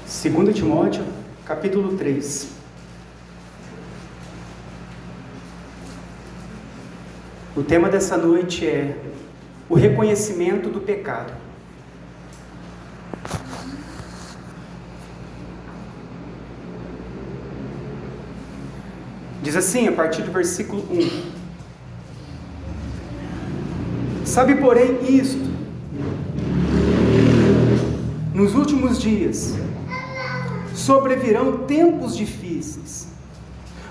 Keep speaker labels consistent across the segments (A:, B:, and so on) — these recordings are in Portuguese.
A: Segundo Timóteo, capítulo 3. O tema dessa noite é o reconhecimento do pecado. Diz assim, a partir do versículo 1. Sabe, porém, isto: nos últimos dias sobrevirão tempos difíceis,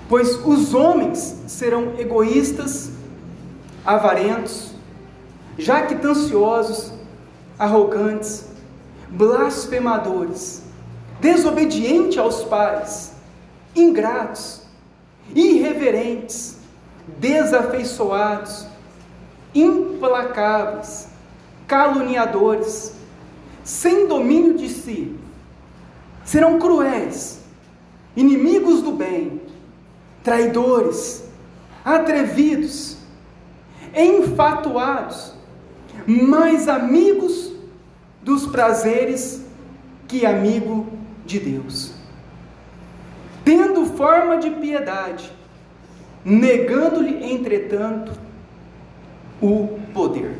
A: pois os homens serão egoístas, avarentos, jactanciosos, arrogantes, blasfemadores, desobedientes aos pais, ingratos, irreverentes, desafeiçoados, implacáveis, caluniadores, sem domínio de si. Serão cruéis, inimigos do bem, traidores, atrevidos, enfatuados, mais amigos dos prazeres que amigo de Deus, tendo forma de piedade, negando-lhe, entretanto, o poder.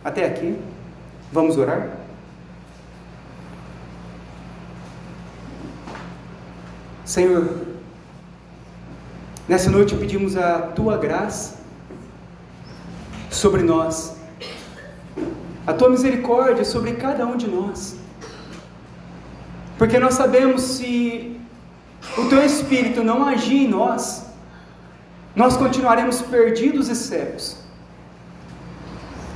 A: Até aqui, vamos orar? Senhor, nessa noite pedimos a Tua graça sobre nós, a Tua misericórdia sobre cada um de nós, porque nós sabemos, se o Teu Espírito não agir em nós, nós continuaremos perdidos e cegos.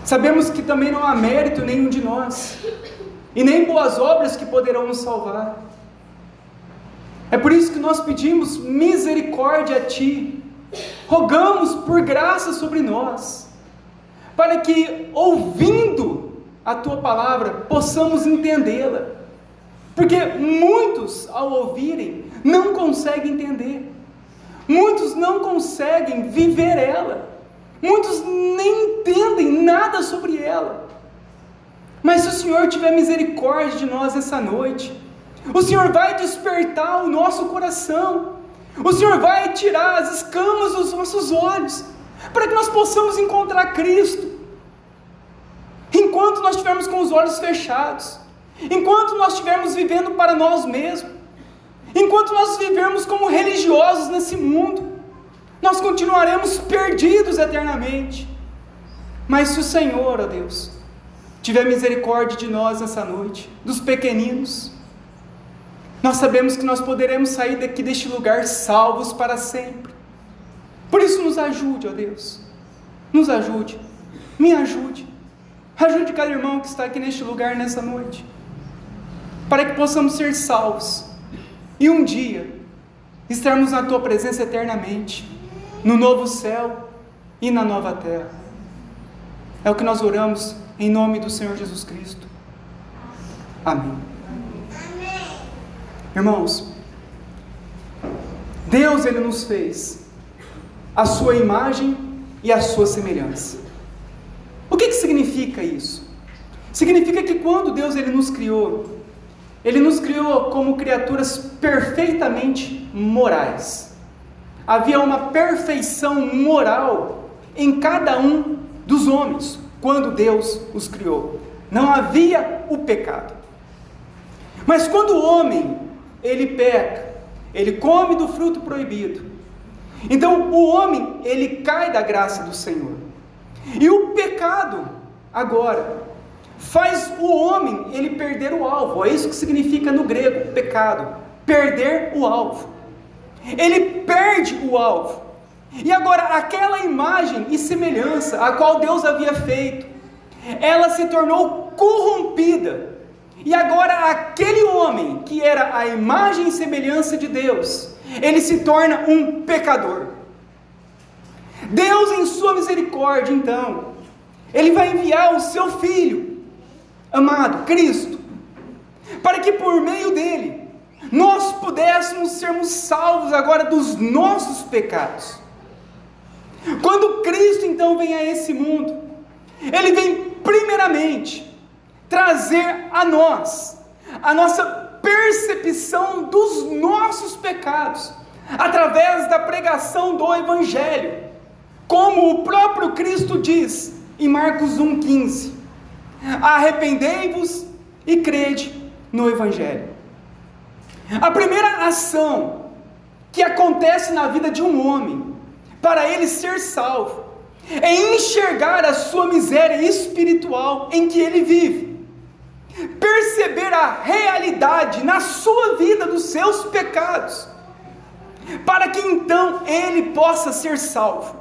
A: Sabemos que também não há mérito nenhum de nós, e nem boas obras que poderão nos salvar. É por isso que nós pedimos misericórdia a Ti, rogamos por graça sobre nós, para que, ouvindo a Tua palavra, possamos entendê-la, porque muitos, ao ouvirem, não conseguem entender, muitos não conseguem viver ela, muitos nem entendem nada sobre ela. Mas se o Senhor tiver misericórdia de nós essa noite, o Senhor vai despertar o nosso coração, o Senhor vai tirar as escamas dos nossos olhos, para que nós possamos encontrar Cristo. Enquanto nós estivermos com os olhos fechados, enquanto nós estivermos vivendo para nós mesmos, enquanto nós vivermos como religiosos nesse mundo, nós continuaremos perdidos eternamente. Mas se o Senhor, ó Deus, tiver misericórdia de nós nessa noite, dos pequeninos, nós sabemos que nós poderemos sair daqui deste lugar salvos para sempre. Por isso nos ajude, ó Deus, nos ajude, me ajude, ajude cada irmão que está aqui neste lugar nessa noite, para que possamos ser salvos, e um dia, estarmos na Tua presença eternamente, no novo céu e na nova terra. É o que nós oramos, em nome do Senhor Jesus Cristo. Amém. Irmãos, Deus, Ele nos fez a sua imagem e a sua semelhança. O que significa isso? Significa que quando Deus Ele nos criou como criaturas perfeitamente morais. Havia uma perfeição moral em cada um dos homens, quando Deus os criou. Não havia o pecado. Mas quando o homem ele peca, ele come do fruto proibido, então o homem, ele cai da graça do Senhor, e o pecado, agora, faz o homem, ele perder o alvo. É isso que significa no grego, pecado, perder o alvo, ele perde o alvo, e agora aquela imagem e semelhança, a qual Deus havia feito, ela se tornou corrompida, e agora aquele homem, que era a imagem e semelhança de Deus, ele se torna um pecador. Deus, em sua misericórdia, então, Ele vai enviar o seu Filho, amado, Cristo, para que por meio dele, nós pudéssemos sermos salvos agora dos nossos pecados. Quando Cristo então vem a esse mundo, Ele vem primeiramente trazer a nós a nossa percepção dos nossos pecados, através da pregação do Evangelho, como o próprio Cristo diz em Marcos 1,15: arrependei-vos e crede no Evangelho. A primeira ação que acontece na vida de um homem, para ele ser salvo, é enxergar a sua miséria espiritual em que ele vive, perceber a realidade na sua vida dos seus pecados, para que então ele possa ser salvo.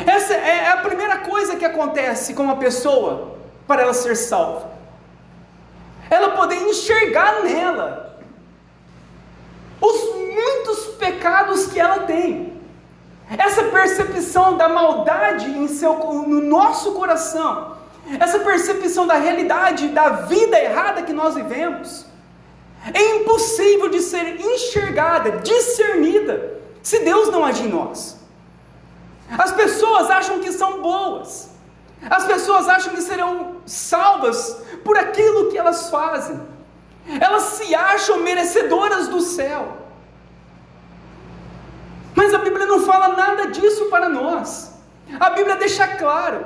A: Essa é a primeira coisa que acontece com uma pessoa para ela ser salva, ela poder enxergar nela os muitos pecados que ela tem, essa percepção da maldade no nosso coração, essa percepção da realidade da vida errada que nós vivemos, é impossível de ser enxergada, discernida, se Deus não agir em nós. As pessoas acham que são boas, as pessoas acham que serão salvas por aquilo que elas fazem, elas se acham merecedoras do céu, mas a Bíblia não fala nada disso para nós. A Bíblia deixa claro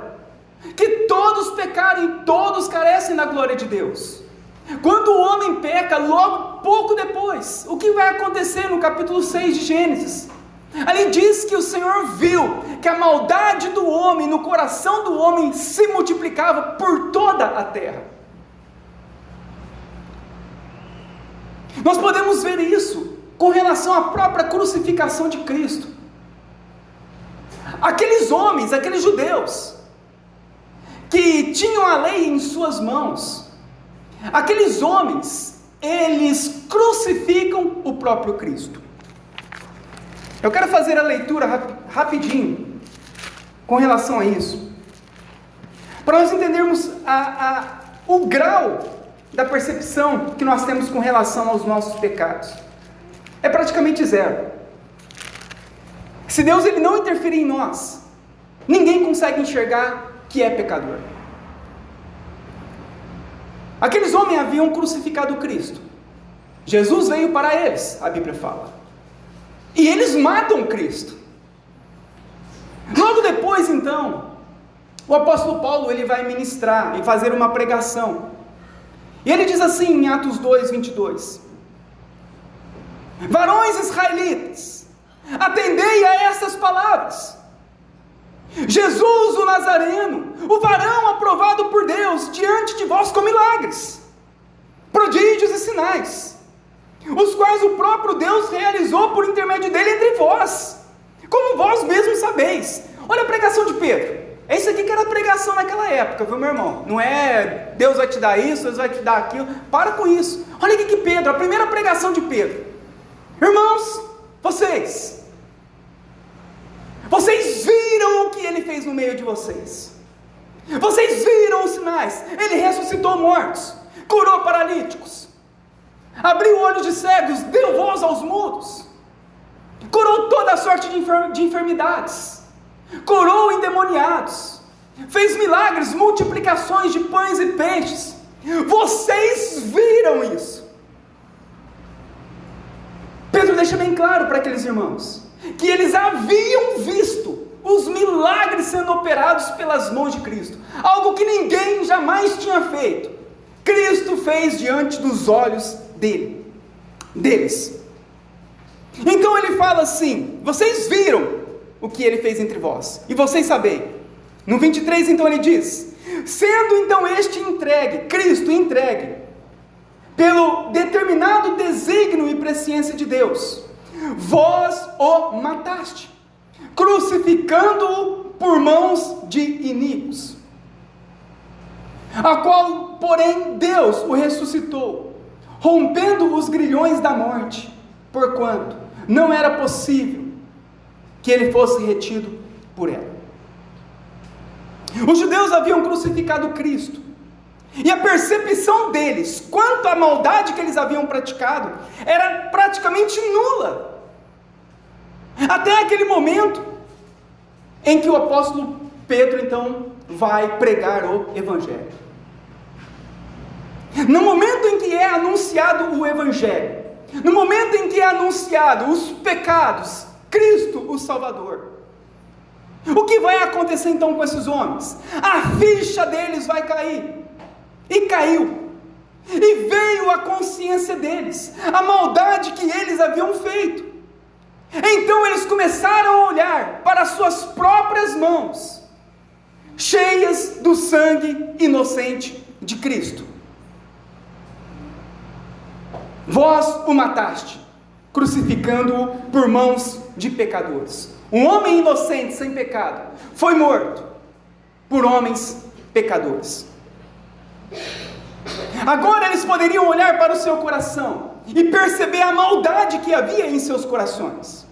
A: que todos pecaram e todos carecem da glória de Deus. Quando o homem peca, logo pouco depois, o que vai acontecer no capítulo 6 de Gênesis? Ali diz que o Senhor viu que a maldade do homem, no coração do homem, se multiplicava por toda a terra. Nós podemos ver isso com relação à própria crucificação de Cristo. Aqueles homens, aqueles judeus, que tinham a lei em suas mãos, aqueles homens, eles crucificam o próprio Cristo. Eu quero fazer a leitura rapidinho com relação a isso, para nós entendermos o grau da percepção que nós temos com relação aos nossos pecados. É praticamente zero. Se Deus ele não interferir em nós, ninguém consegue enxergar que é pecador. Aqueles homens haviam crucificado Cristo. Jesus veio para eles, a Bíblia fala. E eles matam Cristo. Logo depois, então, o apóstolo Paulo ele vai ministrar e fazer uma pregação. E ele diz assim em Atos 2:22: varões israelitas, atendei a essas palavras. Jesus o Nazareno, o varão aprovado por Deus diante de vós com milagres, prodígios e sinais, os quais o próprio Deus realizou por intermédio dele entre vós, como vós mesmos sabeis. Olha a pregação de Pedro. É isso aqui que era a pregação naquela época, viu, meu irmão? Não é Deus vai te dar isso, Deus vai te dar aquilo. Para com isso. Olha aqui que Pedro, a primeira pregação de Pedro: irmãos, vocês viram o que ele fez no meio de vocês, vocês viram os sinais. Ele ressuscitou mortos, curou paralíticos, abriu olhos de cegos, deu voz aos mudos, curou toda a sorte de enfermidades, curou endemoniados, fez milagres, multiplicações de pães e peixes. Vocês viram isso. Pedro deixa bem claro para aqueles irmãos que eles haviam visto os milagres sendo operados pelas mãos de Cristo, algo que ninguém jamais tinha feito. Cristo fez diante dos olhos deles. Então ele fala assim: vocês viram o que ele fez entre vós, e vocês sabem. No 23 então ele diz: sendo então Cristo entregue, pelo determinado desígnio e presciência de Deus, vós o mataste, crucificando-o por mãos de iníquos, a qual, porém, Deus o ressuscitou, rompendo os grilhões da morte, porquanto não era possível que ele fosse retido por ela. Os judeus haviam crucificado Cristo, e a percepção deles quanto à maldade que eles haviam praticado era praticamente nula. Até aquele momento em que o apóstolo Pedro então vai pregar o Evangelho. No momento em que é anunciado o Evangelho, no momento em que é anunciado os pecados, Cristo o Salvador, o que vai acontecer então com esses homens? A ficha deles vai cair, e caiu, e veio a consciência deles, a maldade que eles haviam feito. Então eles começaram a olhar para as suas próprias mãos, cheias do sangue inocente de Cristo. Vós o mataste, crucificando-o por mãos de pecadores. Um homem inocente, sem pecado, foi morto por homens pecadores. Agora eles poderiam olhar para o seu coração e perceber a maldade que havia em seus corações.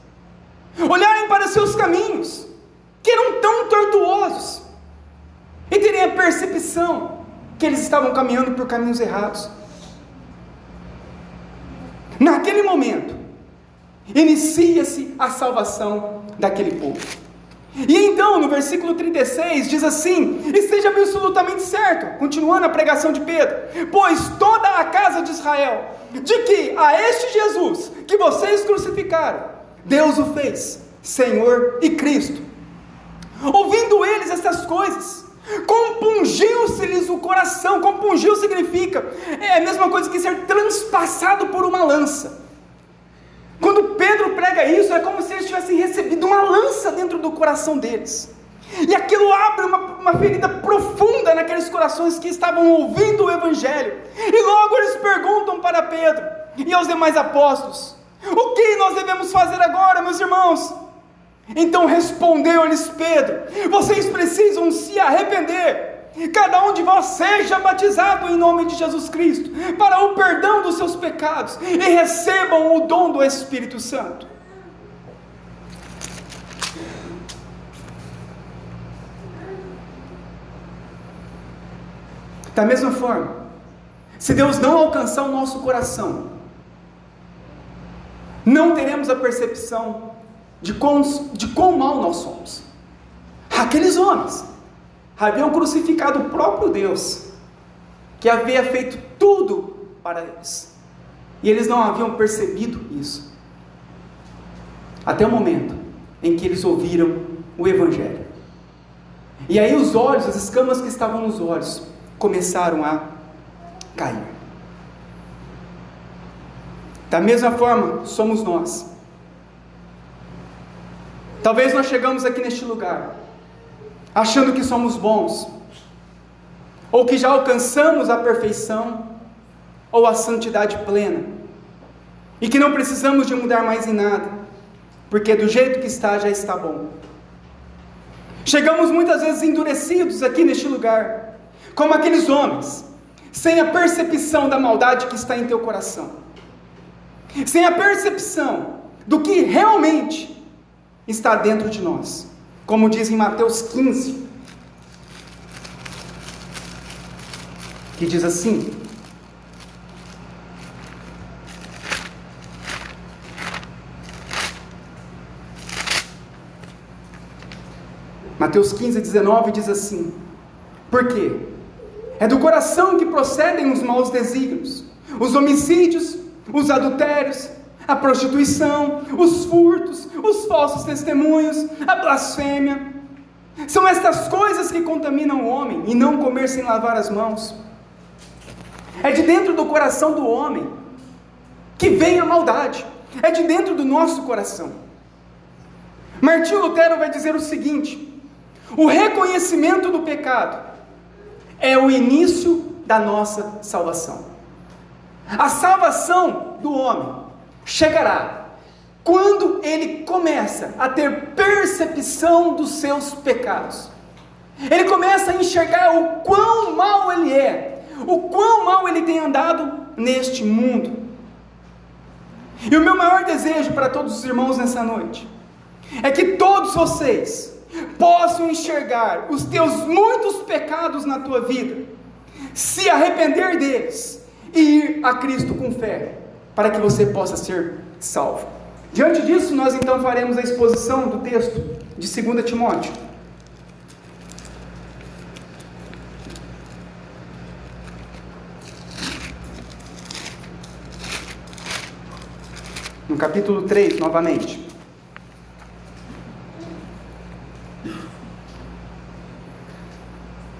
A: Olharem para seus caminhos, que eram tão tortuosos, e terem a percepção que eles estavam caminhando por caminhos errados. Naquele momento, inicia-se a salvação daquele povo. E então, no versículo 36, diz assim: e seja absolutamente certo, continuando a pregação de Pedro, pois toda a casa de Israel, de que a este Jesus, que vocês crucificaram, Deus o fez Senhor e Cristo. Ouvindo eles essas coisas, compungiu-se-lhes o coração. Compungir significa, é a mesma coisa que ser transpassado por uma lança. Quando Pedro prega isso, é como se eles tivessem recebido uma lança dentro do coração deles, e aquilo abre uma ferida profunda naqueles corações que estavam ouvindo o Evangelho, e logo eles perguntam para Pedro e aos demais apóstolos: o que nós devemos fazer agora, meus irmãos? Então respondeu-lhes Pedro: vocês precisam se arrepender, cada um de vós seja batizado em nome de Jesus Cristo, para o perdão dos seus pecados, e recebam o dom do Espírito Santo. Da mesma forma, se Deus não alcançar o nosso coração, não teremos a percepção de quão mal nós somos. Aqueles homens haviam crucificado o próprio Deus, que havia feito tudo para eles, e eles não haviam percebido isso, até o momento em que eles ouviram o Evangelho. E aí os olhos, as escamas que estavam nos olhos, começaram a cair. Da mesma forma, somos nós. Talvez nós chegamos aqui neste lugar achando que somos bons, ou que já alcançamos a perfeição, ou a santidade plena, e que não precisamos de mudar mais em nada, porque do jeito que está, já está bom. Chegamos muitas vezes endurecidos aqui neste lugar, como aqueles homens, sem a percepção da maldade que está em teu coração, sem a percepção do que realmente está dentro de nós, como diz em Mateus 15, que diz assim: Mateus 15, 19 diz assim: porque é do coração que procedem os maus desígnios, os homicídios, os adultérios, a prostituição, os furtos, os falsos testemunhos, a blasfêmia. São estas coisas que contaminam o homem, e não comer sem lavar as mãos. É de dentro do coração do homem que vem a maldade, é de dentro do nosso coração. Martinho Lutero vai dizer o seguinte: o reconhecimento do pecado é o início da nossa salvação. A salvação do homem chegará quando ele começa a ter percepção dos seus pecados. Ele começa a enxergar o quão mal ele é, o quão mal ele tem andado neste mundo. E o meu maior desejo para todos os irmãos nessa noite é que todos vocês possam enxergar os teus muitos pecados na tua vida, se arrepender deles e ir a Cristo com fé, para que você possa ser salvo. Diante disso, nós então faremos a exposição do texto de 2 Timóteo. No capítulo 3, novamente.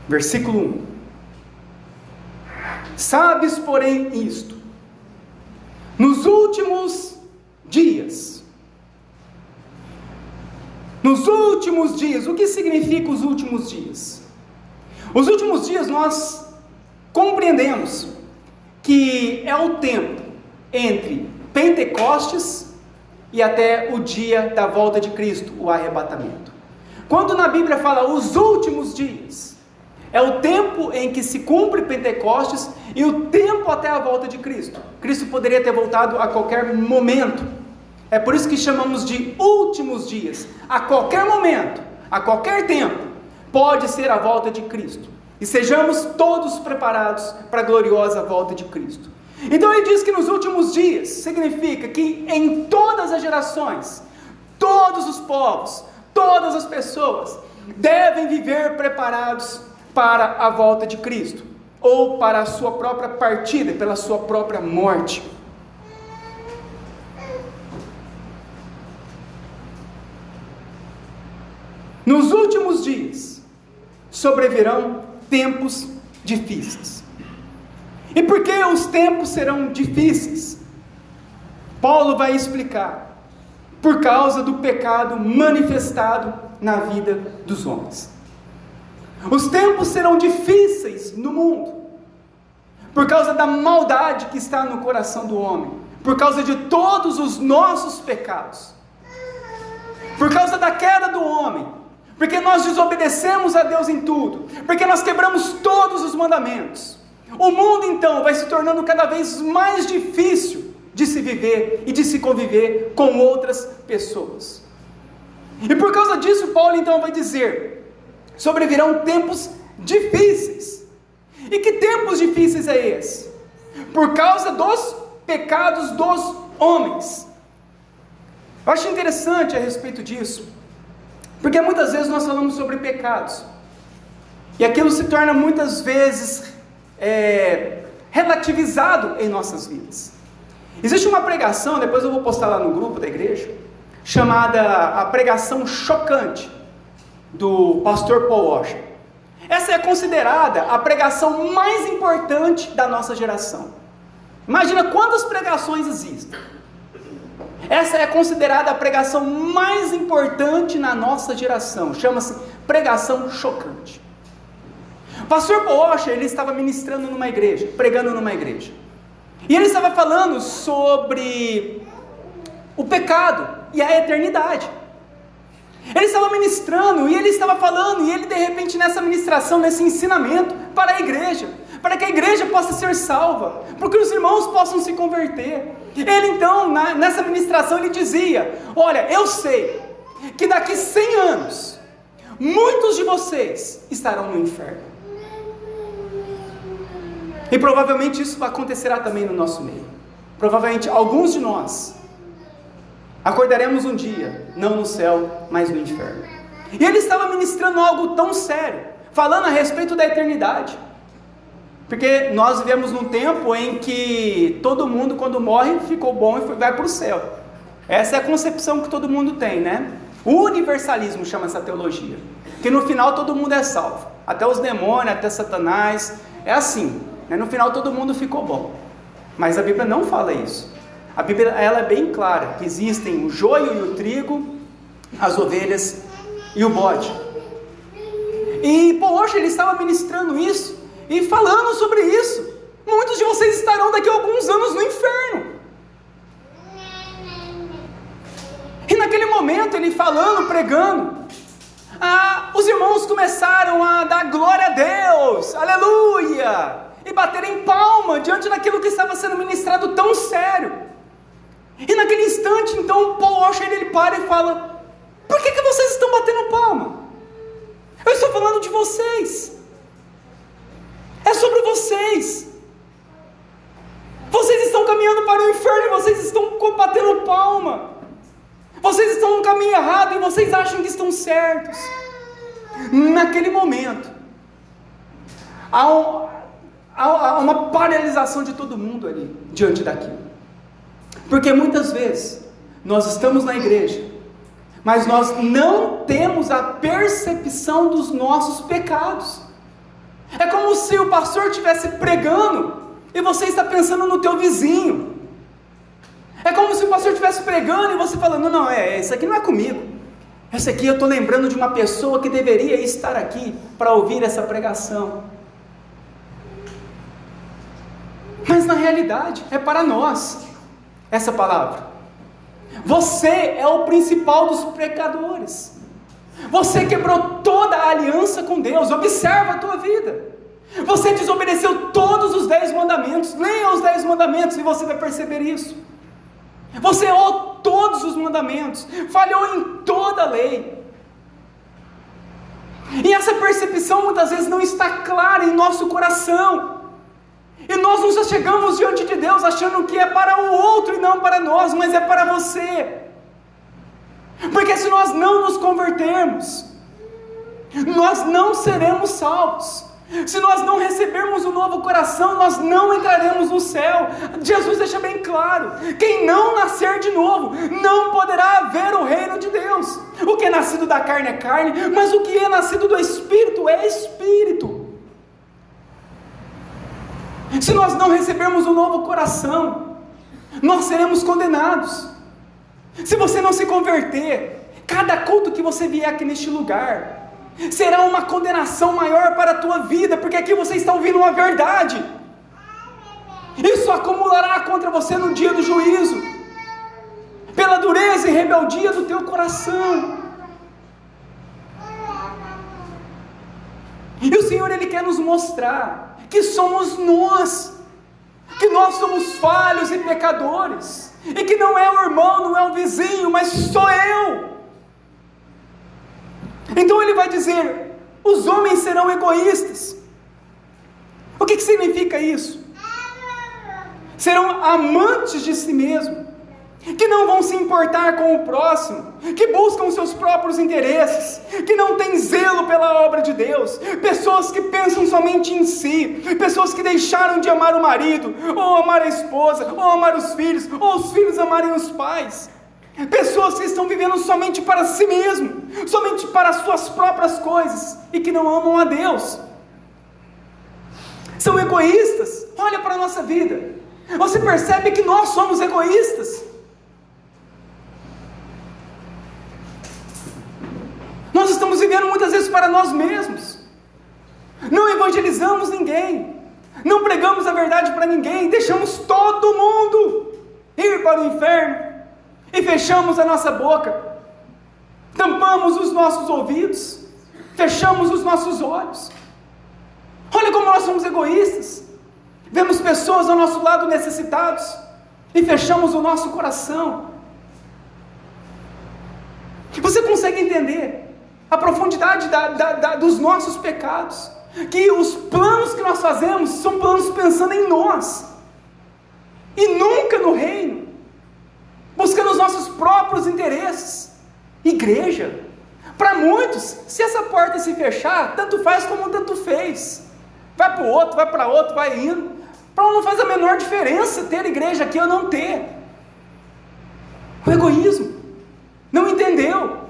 A: Versículo 1. Sabes, porém, isto: nos últimos dias. Nos últimos dias. O que significa os últimos dias? Os últimos dias nós compreendemos que é o tempo entre Pentecostes e até o dia da volta de Cristo, o arrebatamento. Quando na Bíblia fala os últimos dias, é o tempo em que se cumpre Pentecostes e o tempo até a volta de Cristo. Cristo poderia ter voltado a qualquer momento. É por isso que chamamos de últimos dias. A qualquer momento, a qualquer tempo, pode ser a volta de Cristo. E sejamos todos preparados para a gloriosa volta de Cristo. Então ele diz que nos últimos dias, significa que em todas as gerações, todos os povos, todas as pessoas, devem viver preparados para a volta de Cristo, ou para a sua própria partida, pela sua própria morte. Nos últimos dias, sobrevirão tempos difíceis. E por que os tempos serão difíceis? Paulo vai explicar. Por causa do pecado manifestado na vida dos homens. Os tempos serão difíceis no mundo, por causa da maldade que está no coração do homem, por causa de todos os nossos pecados, por causa da queda do homem, porque nós desobedecemos a Deus em tudo, porque nós quebramos todos os mandamentos. O mundo então vai se tornando cada vez mais difícil de se viver e de se conviver com outras pessoas. E por causa disso, Paulo então vai dizer: sobrevirão tempos difíceis. E que tempos difíceis é esse? Por causa dos pecados dos homens. Eu acho interessante a respeito disso, porque muitas vezes nós falamos sobre pecados, e aquilo se torna muitas vezes relativizado em nossas vidas. Existe uma pregação, depois eu vou postar lá no grupo da igreja, chamada a pregação chocante, do pastor Paul Washer. Essa é considerada a pregação mais importante da nossa geração. Imagina quantas pregações existem. Essa é considerada a pregação mais importante na nossa geração. Chama-se pregação chocante. O pastor Paul Washer, ele estava ministrando numa igreja, pregando numa igreja. E ele estava falando sobre o pecado e a eternidade. Ele estava ministrando e ele estava falando, e ele de repente nessa ministração, nesse ensinamento para a igreja, para que a igreja possa ser salva, para que os irmãos possam se converter. Ele então, nessa ministração, ele dizia: olha, eu sei que daqui 100 anos, muitos de vocês estarão no inferno. E provavelmente isso acontecerá também no nosso meio. Provavelmente alguns de nós acordaremos um dia, não no céu, mas no inferno. E ele estava ministrando algo tão sério, falando a respeito da eternidade. Porque nós vivemos num tempo em que todo mundo, quando morre, ficou bom e vai para o céu. Essa é a concepção que todo mundo tem, né? O universalismo chama essa teologia. Que no final todo mundo é salvo. Até os demônios, até Satanás. É assim, né? No final todo mundo ficou bom. Mas a Bíblia não fala isso. A Bíblia ela é bem clara, que existem o joio e o trigo, as ovelhas e o bode. E Paul Washer, ele estava ministrando isso e falando sobre isso. Muitos de vocês estarão daqui a alguns anos no inferno. E naquele momento, ele falando, pregando, os irmãos começaram a dar glória a Deus, aleluia, e baterem palma diante daquilo que estava sendo ministrado tão sério. E naquele instante, então, Paul Washer, ele para e fala: por que vocês estão batendo palma? Eu estou falando de vocês. É sobre vocês. Vocês estão caminhando para o inferno e vocês estão batendo palma. caminho errado e vocês acham que estão certos. Naquele momento, há uma paralisação de todo mundo ali, diante daquilo. Porque muitas vezes, nós estamos na igreja, mas nós não temos a percepção dos nossos pecados. É como se o pastor estivesse pregando, e você está pensando no teu vizinho. É como se o pastor estivesse pregando, e você falando, não, isso aqui não é comigo. Essa aqui eu estou lembrando de uma pessoa que deveria estar aqui, para ouvir essa pregação. Mas na realidade, é para nós, essa palavra. Você é o principal dos pecadores. Você quebrou toda a aliança com Deus. Observa a tua vida. Você desobedeceu todos os 10 mandamentos. Leia os 10 mandamentos e você vai perceber isso. Você errou todos os mandamentos. Falhou em toda a lei. E essa percepção muitas vezes não está clara em nosso coração. E nós nos chegamos diante de Deus achando que é para o outro e não para nós, mas é para você. Porque se nós não nos convertermos, nós não seremos salvos. Se nós não recebermos um novo coração, nós não entraremos no céu. Jesus deixa bem claro: quem não nascer de novo, não poderá ver o reino de Deus. O que é nascido da carne é carne, mas o que é nascido do Espírito é Espírito. Se nós não recebermos um novo coração, nós seremos condenados. Se você não se converter, cada culto que você vier aqui neste lugar, será uma condenação maior para a tua vida, porque aqui você está ouvindo uma verdade. Isso acumulará contra você no dia do juízo, pela dureza e rebeldia do teu coração. E o Senhor, Ele quer nos mostrar que somos nós, que nós somos falhos e pecadores, e que não é o irmão, não é o vizinho, mas sou eu. Então Ele vai dizer: os homens serão egoístas. O que significa isso? Serão amantes de si mesmo, que não vão se importar com o próximo, que buscam seus próprios interesses, que não têm zelo pela obra de Deus, pessoas que pensam somente em si, pessoas que deixaram de amar o marido, ou amar a esposa, ou amar os filhos, ou os filhos amarem os pais, pessoas que estão vivendo somente para si mesmo, somente para as suas próprias coisas, e que não amam a Deus. São egoístas. Olha para a nossa vida, você percebe que nós somos egoístas. Nós estamos vivendo muitas vezes para nós mesmos, não evangelizamos ninguém, não pregamos a verdade para ninguém, deixamos todo mundo ir para o inferno, e fechamos a nossa boca, tampamos os nossos ouvidos, fechamos os nossos olhos. Olha como nós somos egoístas, vemos pessoas ao nosso lado necessitados, e fechamos o nosso coração. Você consegue entender a profundidade dos nossos pecados? Que os planos que nós fazemos são planos pensando em nós, e nunca no reino, buscando os nossos próprios interesses. Igreja, para muitos, se essa porta se fechar, tanto faz como tanto fez, vai para o outro, vai para outro, vai indo. Para um não faz a menor diferença ter igreja aqui ou não ter. O egoísmo, não entendeu,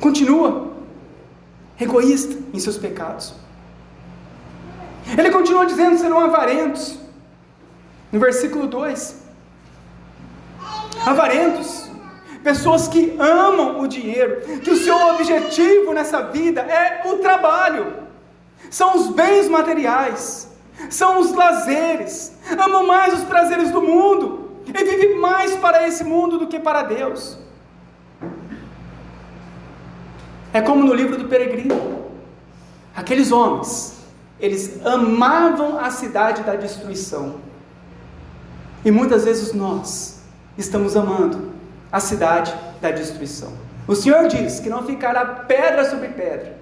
A: continua egoísta em seus pecados. Ele continua dizendo: serão avarentos, no versículo 2, avarentos, pessoas que amam o dinheiro, que o seu objetivo nessa vida é o trabalho, são os bens materiais, são os lazeres, amam mais os prazeres do mundo, e vivem mais para esse mundo do que para Deus. É como no livro do Peregrino, aqueles homens, eles amavam a cidade da destruição, e muitas vezes nós estamos amando a cidade da destruição. O Senhor diz que não ficará pedra sobre pedra,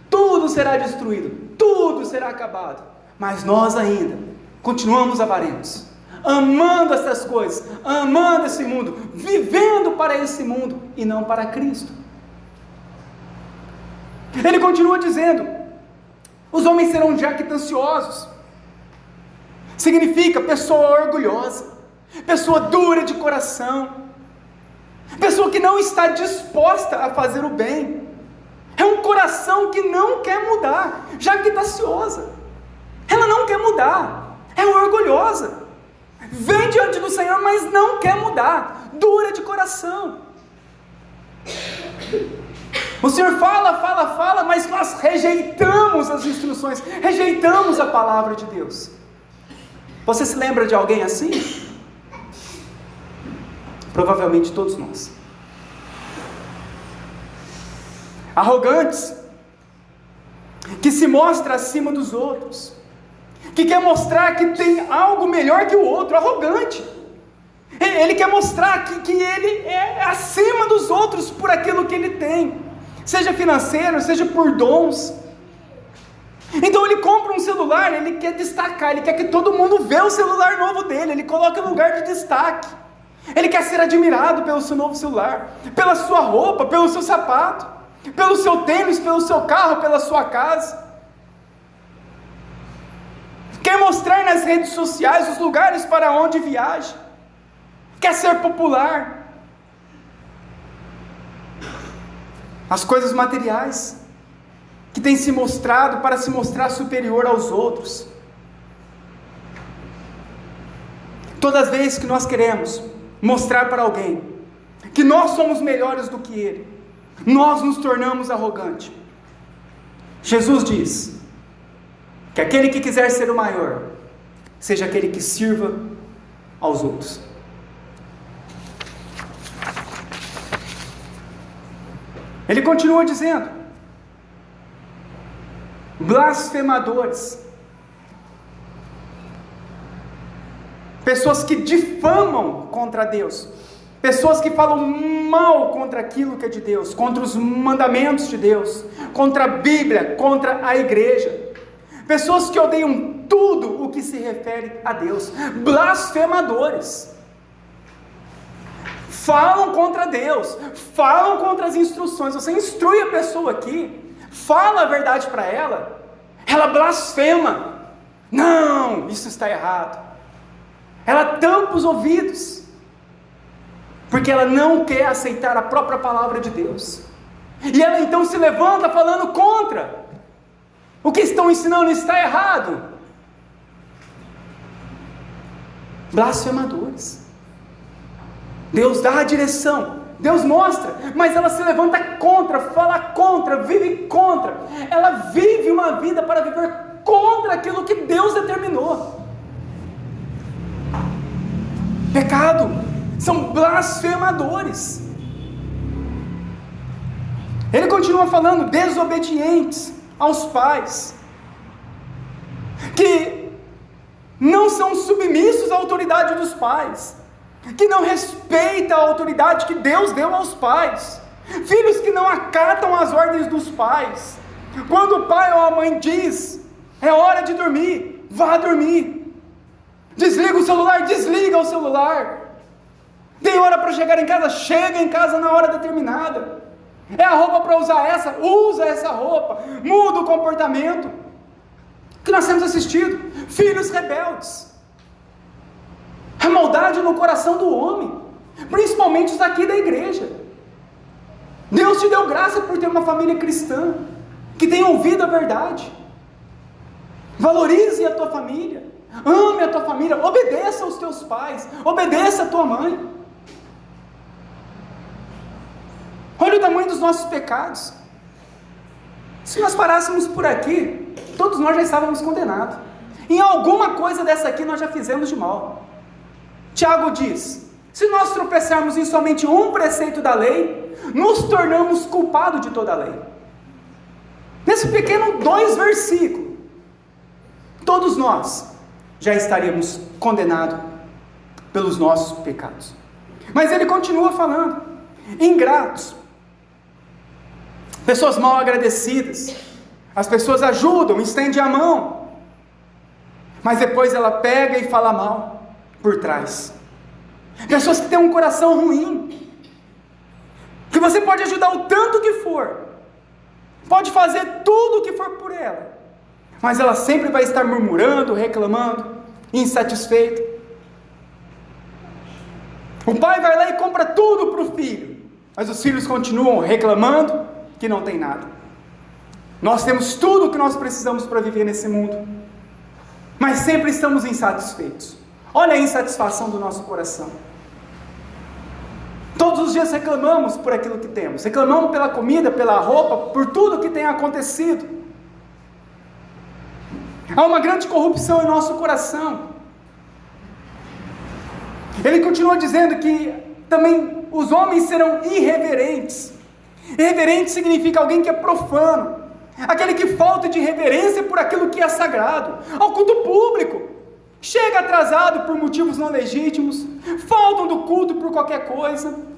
A: tudo será destruído, tudo será acabado, mas nós ainda continuamos avarentos, amando essas coisas, amando esse mundo, vivendo para esse mundo e não para Cristo. Ele continua dizendo: os homens serão jactanciosos. Significa pessoa orgulhosa, pessoa dura de coração, pessoa que não está disposta a fazer o bem. É um coração que não quer mudar, jactanciosa. Ela não quer mudar, é orgulhosa. Vem diante do Senhor, mas não quer mudar, dura de coração. O Senhor fala, mas nós rejeitamos as instruções, rejeitamos a palavra de Deus. Você se lembra de alguém assim? Provavelmente todos nós. Arrogantes, que se mostra acima dos outros, que quer mostrar que tem algo melhor que o outro, arrogante. Ele quer mostrar que ele é acima dos outros por aquilo que ele tem, seja financeiro, seja por dons. Então ele compra um celular, ele quer destacar, ele quer que todo mundo vê o celular novo dele, ele coloca em lugar de destaque. Ele quer ser admirado pelo seu novo celular, pela sua roupa, pelo seu sapato, pelo seu tênis, pelo seu carro, pela sua casa. Quer mostrar nas redes sociais os lugares para onde viaja. Quer ser popular. As coisas materiais que têm se mostrado para se mostrar superior aos outros. Todas as vezes que nós queremos mostrar para alguém que nós somos melhores do que ele, nós nos tornamos arrogantes. Jesus diz que aquele que quiser ser o maior, seja aquele que sirva aos outros. Ele continua dizendo: blasfemadores, pessoas que difamam contra Deus, pessoas que falam mal contra aquilo que é de Deus, contra os mandamentos de Deus, contra a Bíblia, contra a igreja, pessoas que odeiam tudo o que se refere a Deus, blasfemadores, falam contra Deus, falam contra as instruções. Você instrui a pessoa aqui, fala a verdade para ela, ela blasfema. Não, isso está errado. Ela tampa os ouvidos, porque ela não quer aceitar a própria palavra de Deus. E ela então se levanta falando contra. O que estão ensinando está errado. Blasfemadores. Deus dá a direção, Deus mostra, mas ela se levanta contra, fala contra, vive contra. Ela vive uma vida para viver contra aquilo que Deus determinou. Pecado, são blasfemadores. Ele continua falando, desobedientes aos pais, que não são submissos à autoridade dos pais, que não respeita a autoridade que Deus deu aos pais, filhos que não acatam as ordens dos pais. Quando o pai ou a mãe diz, é hora de dormir, vá dormir. Desliga o celular, desliga o celular. Tem hora para chegar em casa, chega em casa na hora determinada. É a roupa para usar essa, usa essa roupa. Muda o comportamento. O que nós temos assistido? Filhos rebeldes. A maldade no coração do homem, principalmente os aqui da igreja. Deus te deu graça por ter uma família cristã, que tem ouvido a verdade. Valorize a tua família, ame a tua família, obedeça aos teus pais, obedeça a tua mãe. Olha o tamanho dos nossos pecados. Se nós parássemos por aqui, todos nós já estávamos condenados. Em alguma coisa dessa aqui nós já fizemos de mal. Tiago diz, se nós tropeçarmos em somente um preceito da lei, nos tornamos culpados de toda a lei. Nesse pequeno 2 versículos, todos nós já estaríamos condenados pelos nossos pecados. Mas ele continua falando, ingratos, pessoas mal agradecidas, as pessoas ajudam, estendem a mão, mas depois ela pega e fala mal por trás. Pessoas que têm um coração ruim, você pode ajudar o tanto que for, pode fazer tudo o que for por ela, mas ela sempre vai estar murmurando, reclamando, insatisfeita. O pai vai lá e compra tudo para o filho, mas os filhos continuam reclamando que não tem nada. Nós temos tudo o que nós precisamos para viver nesse mundo, mas sempre estamos insatisfeitos. Olha a insatisfação do nosso coração. Todos os dias reclamamos por aquilo que temos, reclamamos pela comida, pela roupa, por tudo que tem acontecido. Há uma grande corrupção em nosso coração. Ele continua dizendo que também os homens serão irreverentes. Irreverente significa alguém que é profano, aquele que falta de reverência por aquilo que é sagrado, ao culto público, chega atrasado por motivos não legítimos, faltam do culto por qualquer coisa,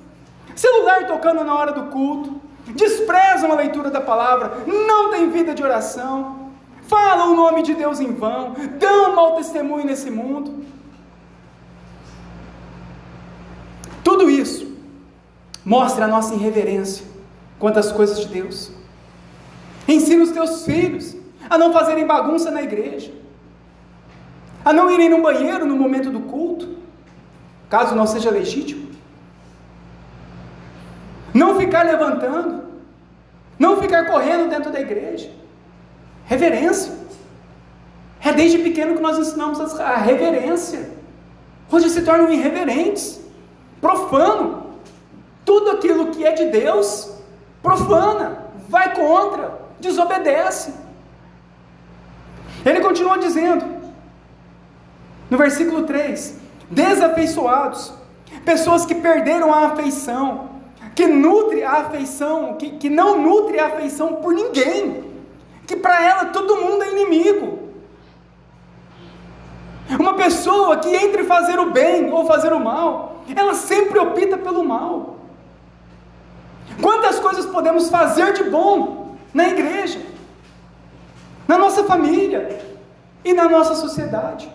A: celular tocando na hora do culto, desprezam a leitura da palavra, não tem vida de oração, falam o nome de Deus em vão, dão mau testemunho nesse mundo. Tudo isso mostra a nossa irreverência quanto às coisas de Deus. Ensina os teus filhos a não fazerem bagunça na igreja, a não irem no banheiro no momento do culto, caso não seja legítimo, não ficar levantando, não ficar correndo dentro da igreja. Reverência. É desde pequeno que nós ensinamos a reverência. Hoje se tornam irreverentes, profano. Tudo aquilo que é de Deus, profana, vai contra, desobedece. Ele continua dizendo, no versículo 3, desafeiçoados, pessoas que perderam a afeição, que nutre a afeição, que não nutre a afeição por ninguém, que para ela todo mundo é inimigo. Uma pessoa que entre fazer o bem ou fazer o mal, ela sempre opta pelo mal. Quantas coisas podemos fazer de bom na igreja, na nossa família e na nossa sociedade?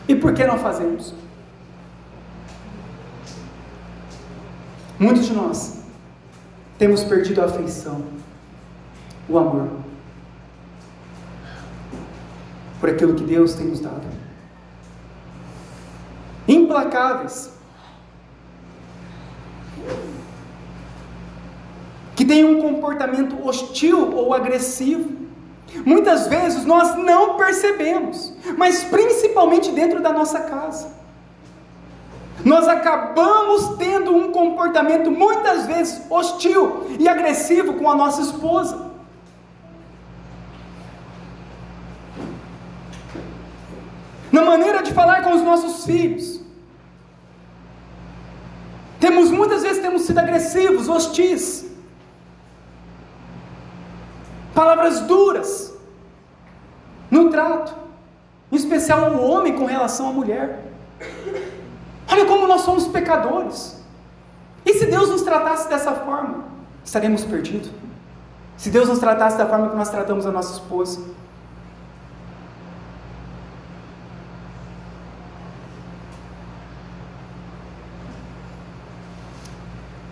A: E por que não fazemos? Muitos de nós temos perdido a afeição, o amor, por aquilo que Deus tem nos dado. Implacáveis, que têm um comportamento hostil ou agressivo. Muitas vezes nós não percebemos, mas principalmente dentro da nossa casa. Nós acabamos tendo um comportamento muitas vezes hostil e agressivo com a nossa esposa. Na maneira de falar com os nossos filhos. Muitas vezes temos sido agressivos, hostis. Palavras duras no trato, em especial o homem com relação à mulher. Olha como nós somos pecadores. E se Deus nos tratasse dessa forma, estaríamos perdidos. Se Deus nos tratasse da forma que nós tratamos a nossa esposa.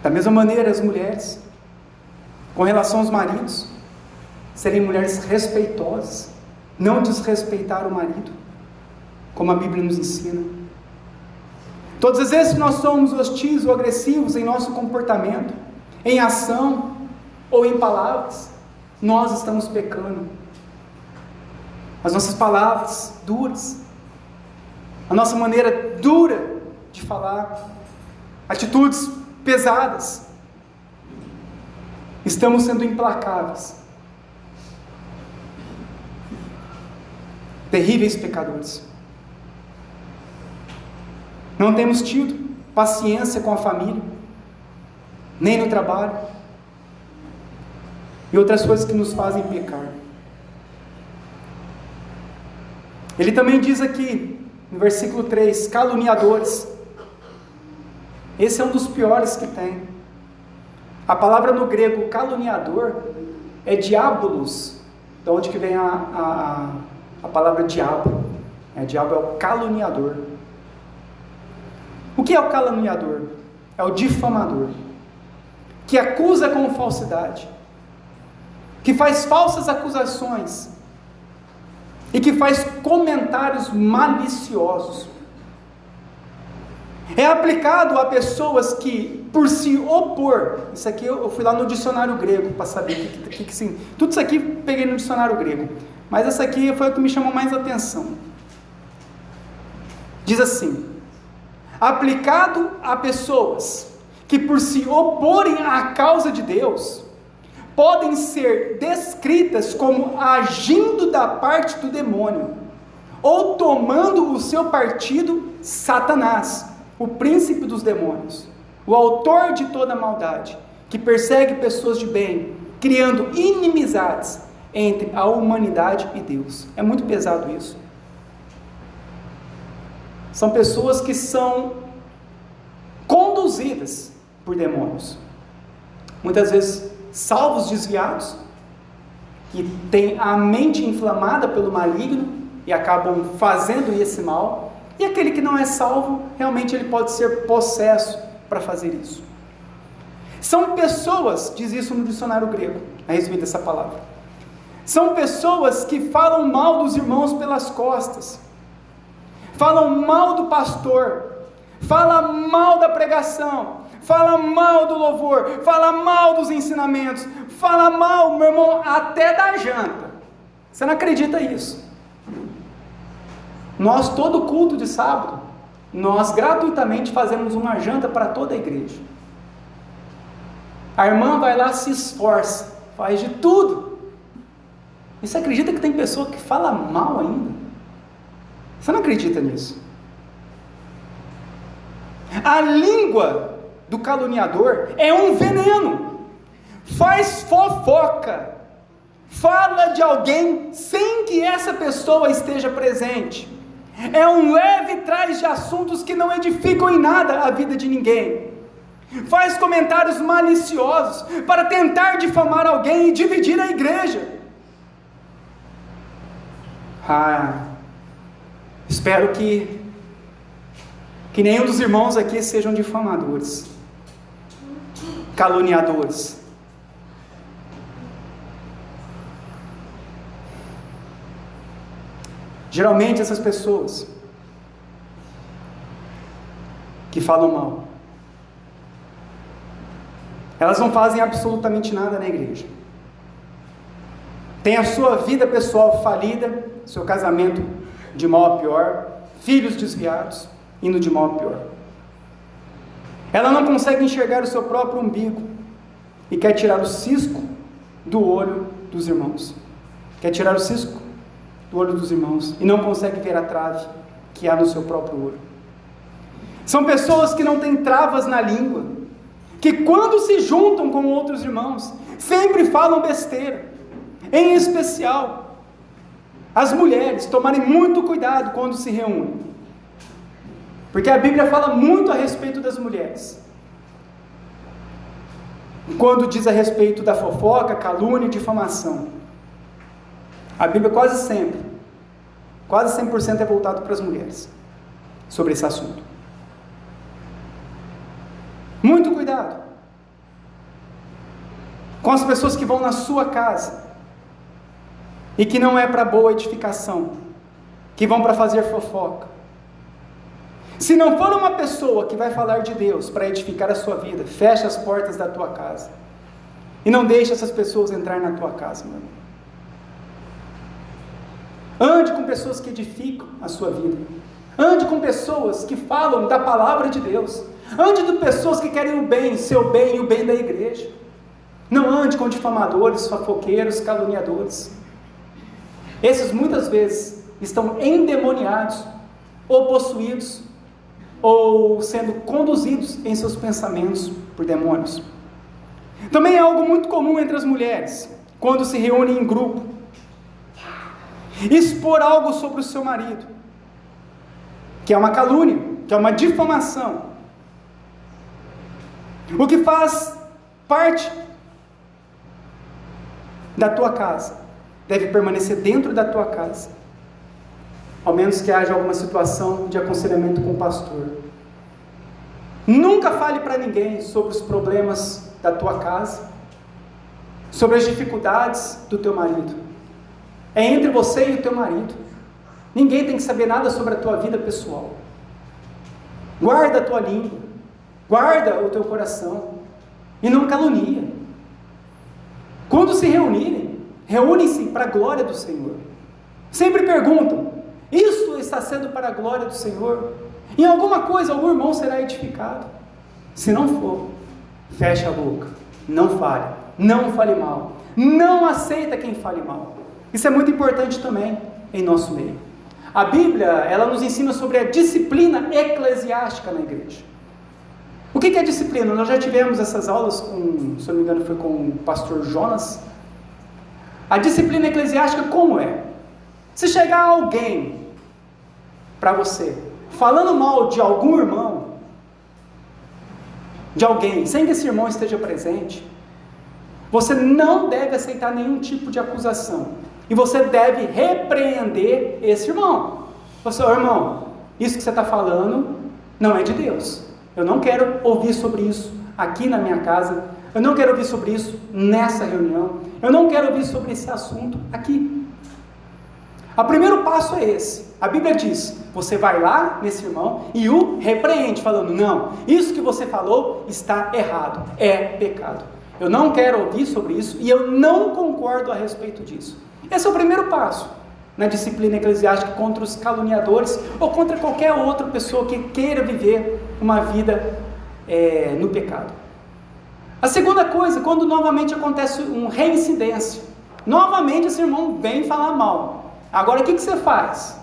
A: Da mesma maneira, as mulheres, com relação aos maridos, serem mulheres respeitosas, não desrespeitar o marido, como a Bíblia nos ensina. Todas as vezes que nós somos hostis ou agressivos em nosso comportamento, em ação ou em palavras, nós estamos pecando. As nossas palavras duras, a nossa maneira dura de falar, atitudes pesadas, estamos sendo implacáveis, terríveis pecadores. Não temos tido paciência com a família, nem no trabalho, e outras coisas que nos fazem pecar. Ele também diz aqui, no versículo 3, caluniadores. Esse é um dos piores que tem. A palavra no grego caluniador é diabolos, de onde que vem a palavra diabo. Diabo é o caluniador. O que é o caluniador? É o difamador. que acusa com falsidade, que faz falsas acusações e que faz comentários maliciosos. É aplicado a pessoas que, por se opor, isso aqui eu fui lá no dicionário grego para saber tudo isso aqui peguei no dicionário grego, mas essa aqui foi o que me chamou mais atenção. Diz assim: aplicado a pessoas que, por se oporem à causa de Deus, podem ser descritas como agindo da parte do demônio, ou tomando o seu partido Satanás, o príncipe dos demônios, o autor de toda maldade, que persegue pessoas de bem, criando inimizades entre a humanidade e Deus. É muito pesado isso. São pessoas que são conduzidas por demônios, muitas vezes salvos desviados, que têm a mente inflamada pelo maligno e acabam fazendo esse mal, e aquele que não é salvo, realmente ele pode ser possesso para fazer isso. São pessoas, diz isso no dicionário grego, a respeito dessa palavra, são pessoas que falam mal dos irmãos pelas costas, falam mal do pastor, fala mal da pregação, fala mal do louvor, fala mal dos ensinamentos, fala mal, meu irmão, até da janta. Você não acredita nisso? Nós, todo culto de sábado, nós gratuitamente fazemos uma janta para toda a igreja. A irmã vai lá, se esforça, faz de tudo. E você acredita que tem pessoa que fala mal ainda? Você não acredita nisso? A língua do caluniador é um veneno, faz fofoca, fala de alguém sem que essa pessoa esteja presente, é um leve trás de assuntos que não edificam em nada a vida de ninguém, faz comentários maliciosos para tentar difamar alguém e dividir a igreja. Espero que nenhum dos irmãos aqui sejam difamadores, caluniadores. Geralmente essas pessoas que falam mal, elas não fazem absolutamente nada na igreja, tem a sua vida pessoal falida, seu casamento de mal a pior, filhos desviados, indo de mal a pior. Ela não consegue enxergar o seu próprio umbigo e quer tirar o cisco do olho dos irmãos. Quer tirar o cisco do olho dos irmãos e não consegue ver a trave que há no seu próprio olho. São pessoas que não têm travas na língua, que quando se juntam com outros irmãos, sempre falam besteira. Em especial, as mulheres tomarem muito cuidado quando se reúnem, porque a Bíblia fala muito a respeito das mulheres. Quando diz a respeito da fofoca, calúnia e difamação, a Bíblia quase 100% é voltado para as mulheres, sobre esse assunto. Muito cuidado com as pessoas que vão na sua casa, e que não é para boa edificação, que vão para fazer fofoca. Se não for uma pessoa que vai falar de Deus para edificar a sua vida, fecha as portas da tua casa, e não deixe essas pessoas entrar na tua casa, meu irmão. Ande com pessoas que edificam a sua vida, ande com pessoas que falam da palavra de Deus, ande com pessoas que querem o bem, seu bem e o bem da igreja. Não ande com difamadores, fofoqueiros, caluniadores. Esses muitas vezes estão endemoniados, ou possuídos, ou sendo conduzidos em seus pensamentos por demônios. Também é algo muito comum entre as mulheres, quando se reúnem em grupo, expor algo sobre o seu marido, que é uma calúnia, que é uma difamação, o que faz parte da tua casa deve permanecer dentro da tua casa, ao menos que haja alguma situação de aconselhamento com o pastor. Nunca fale para ninguém sobre os problemas da tua casa, sobre as dificuldades do teu marido. É entre você e o teu marido. Ninguém tem que saber nada sobre a tua vida pessoal. Guarda a tua língua, guarda o teu coração e não calunia. Quando se reunirem, reúnem-se para a glória do Senhor. Sempre perguntam: isso está sendo para a glória do Senhor? Em alguma coisa, algum irmão será edificado? Se não for, fecha a boca, não fale mal, não aceita quem fale mal. Isso é muito importante também em nosso meio. A Bíblia, ela nos ensina sobre a disciplina eclesiástica na igreja. O que é disciplina? Nós já tivemos essas aulas com, se eu não me engano, foi com o pastor Jonas. A disciplina eclesiástica como é? Se chegar alguém para você, falando mal de algum irmão, de alguém, sem que esse irmão esteja presente, você não deve aceitar nenhum tipo de acusação. E você deve repreender esse irmão. Você, irmão, isso que você está falando não é de Deus. Eu não quero ouvir sobre isso aqui na minha casa. Eu não quero ouvir sobre isso nessa reunião. Eu não quero ouvir sobre esse assunto aqui. O primeiro passo é esse. A Bíblia diz, você vai lá nesse irmão e o repreende, falando: não, isso que você falou está errado, é pecado. Eu não quero ouvir sobre isso e eu não concordo a respeito disso. Esse é o primeiro passo na disciplina eclesiástica contra os caluniadores ou contra qualquer outra pessoa que queira viver uma vida no pecado. A segunda coisa, quando novamente acontece uma reincidência, novamente esse irmão vem falar mal. Agora o que você faz?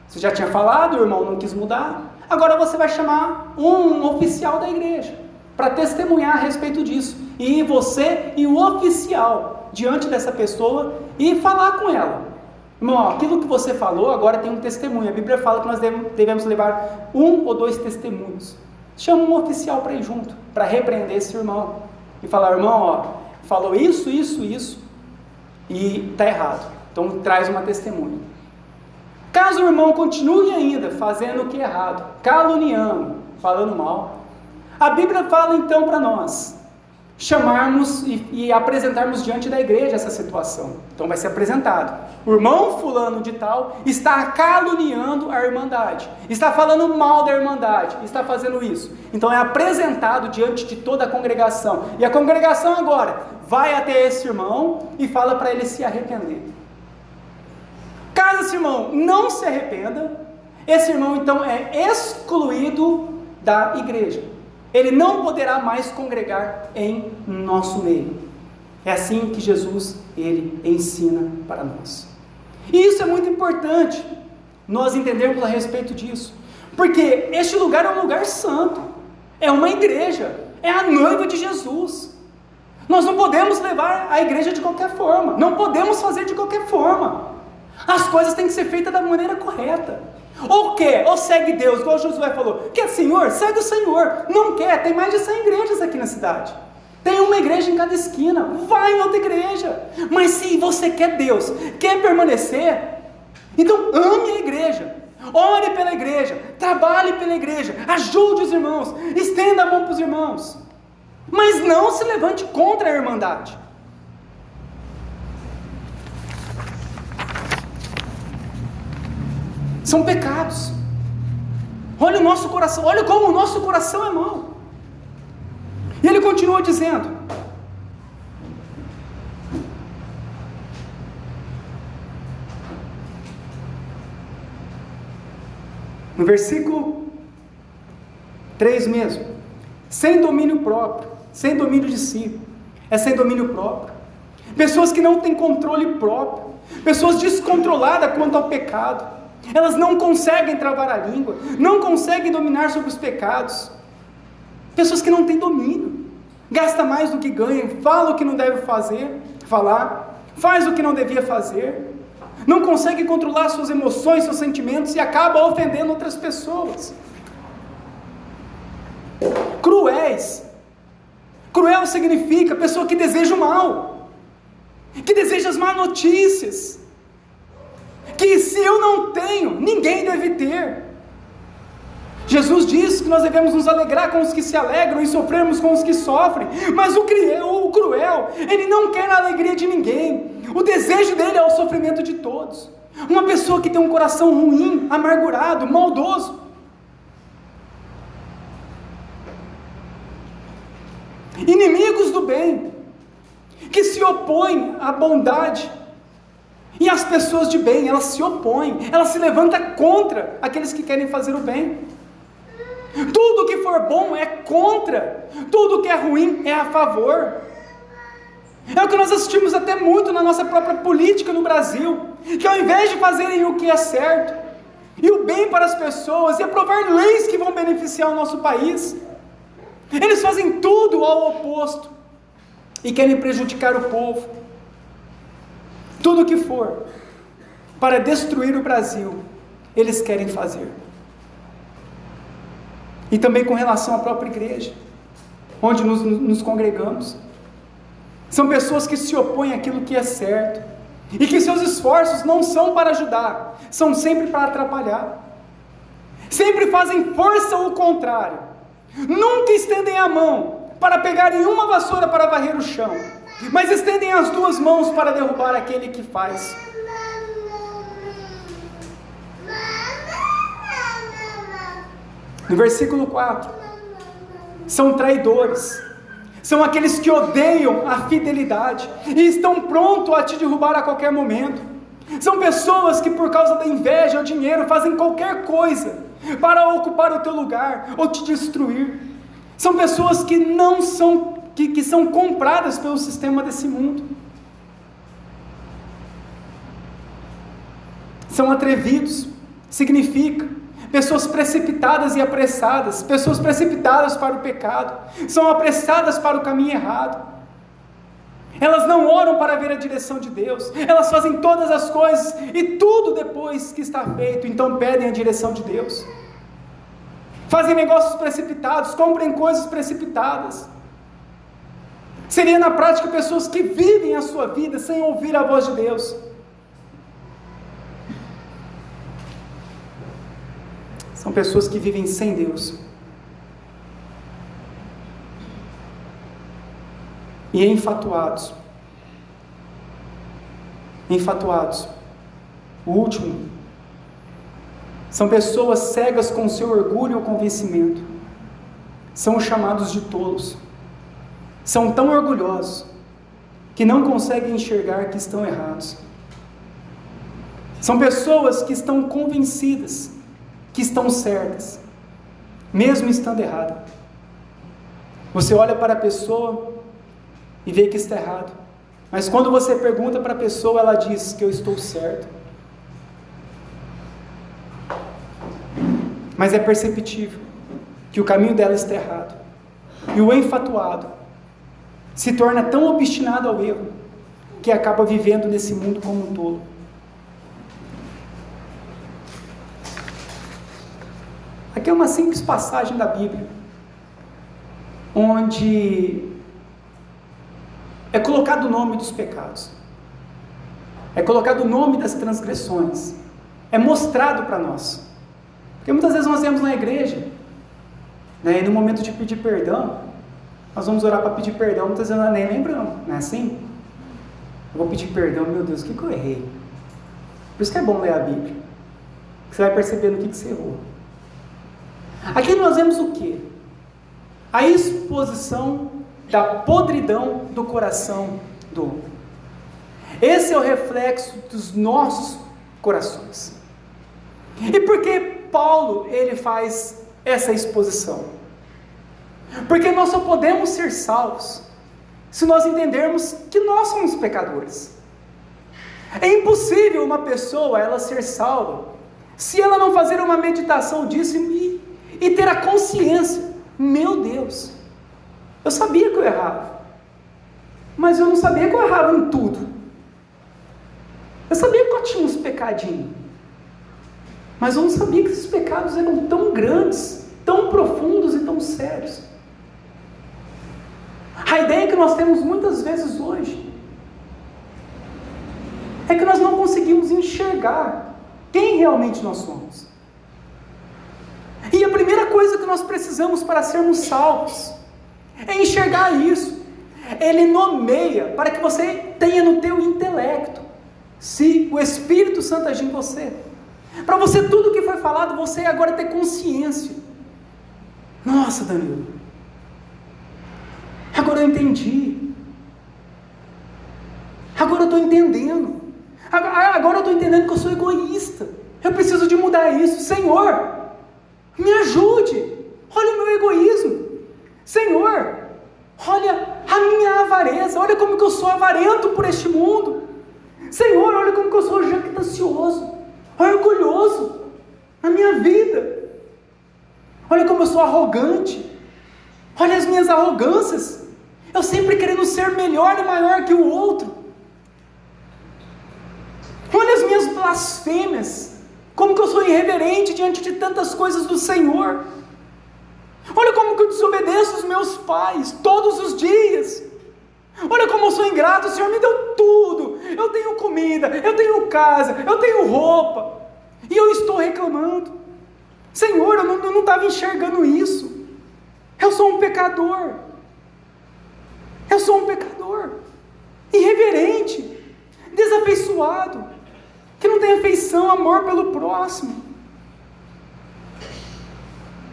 A: Você já tinha falado, o irmão não quis mudar, agora você vai chamar um oficial da igreja para testemunhar a respeito disso, e você e o oficial diante dessa pessoa e falar com ela: irmão, aquilo que você falou agora tem um testemunho. A Bíblia fala que nós devemos levar 1 ou 2 testemunhos. Chama um oficial para ir junto, para repreender esse irmão e falar: irmão, falou isso, e está errado, então traz uma testemunha. Caso o irmão continue ainda fazendo o que é errado, caluniando, falando mal, a Bíblia fala então para nós chamarmos e apresentarmos diante da igreja essa situação. Então vai ser apresentado: o irmão fulano de tal está caluniando a irmandade, está falando mal da irmandade, está fazendo isso. Então é apresentado diante de toda a congregação, e a congregação agora vai até esse irmão e fala para ele se arrepender. Caso esse irmão não se arrependa, esse irmão então é excluído da igreja. Ele não poderá mais congregar em nosso meio. É assim que Jesus, ele ensina para nós. E isso é muito importante, nós entendermos a respeito disso. Porque este lugar é um lugar santo. É uma igreja. É a noiva de Jesus. Nós não podemos levar a igreja de qualquer forma. Não podemos fazer de qualquer forma. As coisas têm que ser feitas da maneira correta. Ou quer, ou segue Deus, igual Josué falou: quer Senhor? Segue o Senhor. Não quer? Tem mais de 100 igrejas aqui na cidade. Tem uma igreja em cada esquina. Vai em outra igreja. Mas se você quer Deus, quer permanecer, então ame a igreja. Ore pela igreja. Trabalhe pela igreja. Ajude os irmãos. Estenda a mão para os irmãos. Mas não se levante contra a irmandade. São pecados. Olha o nosso coração, olha como o nosso coração é mau. E ele continua dizendo: no versículo 3 mesmo: sem domínio próprio, sem domínio de si, é sem domínio próprio. Pessoas que não têm controle próprio, pessoas descontroladas quanto ao pecado. Elas não conseguem travar a língua, não conseguem dominar sobre os pecados. Pessoas que não têm domínio, gasta mais do que ganha, fala o que não deve falar, faz o que não devia fazer, não consegue controlar suas emoções, seus sentimentos e acaba ofendendo outras pessoas. Cruéis. Cruel significa pessoa que deseja o mal, que deseja as más notícias, que se eu não tenho, ninguém deve ter. Jesus diz que nós devemos nos alegrar com os que se alegram e sofrermos com os que sofrem, mas o cruel, ele não quer a alegria de ninguém, o desejo dele é o sofrimento de todos. Uma pessoa que tem um coração ruim, amargurado, maldoso, inimigos do bem, que se opõem à bondade, e as pessoas de bem, elas se opõem, elas se levantam contra aqueles que querem fazer o bem. Tudo que for bom é contra, tudo que é ruim é a favor. É o que nós assistimos até muito na nossa própria política no Brasil, que ao invés de fazerem o que é certo, e o bem para as pessoas, e aprovar leis que vão beneficiar o nosso país, eles fazem tudo ao oposto, e querem prejudicar o povo. Tudo que for para destruir o Brasil, eles querem fazer. E também com relação à própria igreja, onde nos congregamos. São pessoas que se opõem àquilo que é certo, e que seus esforços não são para ajudar, são sempre para atrapalhar. Sempre fazem força ao contrário. Nunca estendem a mão para pegarem uma vassoura para varrer o chão, mas estendem as duas mãos para derrubar aquele que faz. No versículo 4, são traidores, são aqueles que odeiam a fidelidade, e estão prontos a te derrubar a qualquer momento. São pessoas que por causa da inveja ou dinheiro, fazem qualquer coisa, para ocupar o teu lugar, ou te destruir. São pessoas que não são, que são compradas pelo sistema desse mundo. São atrevidos, significa pessoas precipitadas e apressadas, pessoas precipitadas para o pecado, são apressadas para o caminho errado. Elas não oram para ver a direção de Deus, elas fazem todas as coisas, e tudo depois que está feito, então pedem a direção de Deus. Fazem negócios precipitados, comprem coisas precipitadas. Seria na prática pessoas que vivem a sua vida sem ouvir a voz de Deus. São pessoas que vivem sem Deus. E enfatuados. Enfatuados. O último. São pessoas cegas com seu orgulho ou convencimento. São os chamados de tolos. São tão orgulhosos que não conseguem enxergar que estão errados. São pessoas que estão convencidas que estão certas, mesmo estando errada. Você olha para a pessoa e vê que está errado, mas quando você pergunta para a pessoa, ela diz que eu estou certo. Mas é perceptível que o caminho dela está errado, e o enfatuado se torna tão obstinado ao erro, que acaba vivendo nesse mundo como um tolo. Aqui é uma simples passagem da Bíblia, onde é colocado o nome dos pecados, é colocado o nome das transgressões, é mostrado para nós, porque muitas vezes nós vemos na igreja, né, e no momento de pedir perdão, nós vamos orar para pedir perdão, muitas vezes nós nem lembramos, não é assim? Eu vou pedir perdão, meu Deus, o que eu errei? Por isso que é bom ler a Bíblia, você vai percebendo o que você errou. Aqui nós vemos o quê? A exposição da podridão do coração do homem. Esse é o reflexo dos nossos corações. E por que Paulo ele faz essa exposição? Porque nós só podemos ser salvos se nós entendermos que nós somos pecadores. É impossível uma pessoa ela ser salva se ela não fazer uma meditação disso e ter a consciência, meu Deus, eu sabia que eu errava, mas eu não sabia que eu errava em tudo. Eu sabia que eu tinha uns pecadinhos, mas eu não sabia que esses pecados eram tão grandes, tão profundos e tão sérios. A ideia que nós temos muitas vezes hoje é que nós não conseguimos enxergar quem realmente nós somos. E a primeira que nós precisamos para sermos salvos é enxergar isso. Ele nomeia para que você tenha no teu intelecto, se o Espírito Santo agir em você, para você tudo que foi falado, você agora ter consciência. Nossa, Danilo, agora eu entendi, agora eu estou entendendo, agora eu estou entendendo que eu sou egoísta, eu preciso de mudar isso. Senhor, me ajude, olha o meu egoísmo, Senhor, olha a minha avareza, olha como que eu sou avarento por este mundo, Senhor, olha como que eu sou jactancioso, orgulhoso na minha vida, olha como eu sou arrogante, olha as minhas arrogâncias, eu sempre querendo ser melhor e maior que o outro, olha as minhas blasfêmias, como que eu sou irreverente diante de tantas coisas do Senhor, olha como que eu desobedeço os meus pais todos os dias, olha como eu sou ingrato, o Senhor me deu tudo, eu tenho comida, eu tenho casa, eu tenho roupa, e eu estou reclamando. Senhor, eu não estava enxergando isso, eu sou um pecador, irreverente, desafeiçoado, que não tem afeição, amor pelo próximo,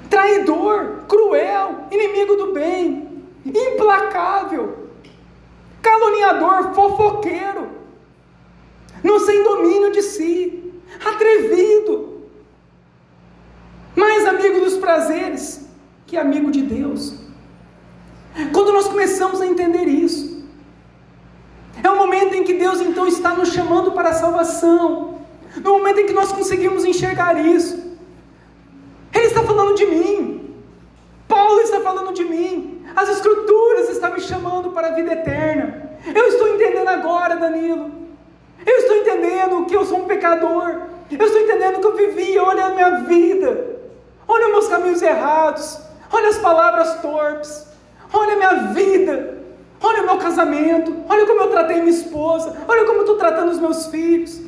A: traidor, cruel, inimigo do bem, implacável, caluniador, fofoqueiro, não sem domínio de si, atrevido, mais amigo dos prazeres que amigo de Deus. Quando nós começamos a entender isso, é o momento em que Deus então está nos chamando para a salvação, no momento em que nós conseguimos enxergar isso. Ele está falando de mim, Paulo está falando de mim, as Escrituras estão me chamando para a vida eterna. Eu estou entendendo agora, Danilo, eu estou entendendo que eu sou um pecador, eu estou entendendo que eu vivi, olha a minha vida, olha os meus caminhos errados, olha as palavras torpes, olha a minha vida, olha o meu casamento, olha como eu tratei minha esposa, olha como eu estou tratando os meus filhos.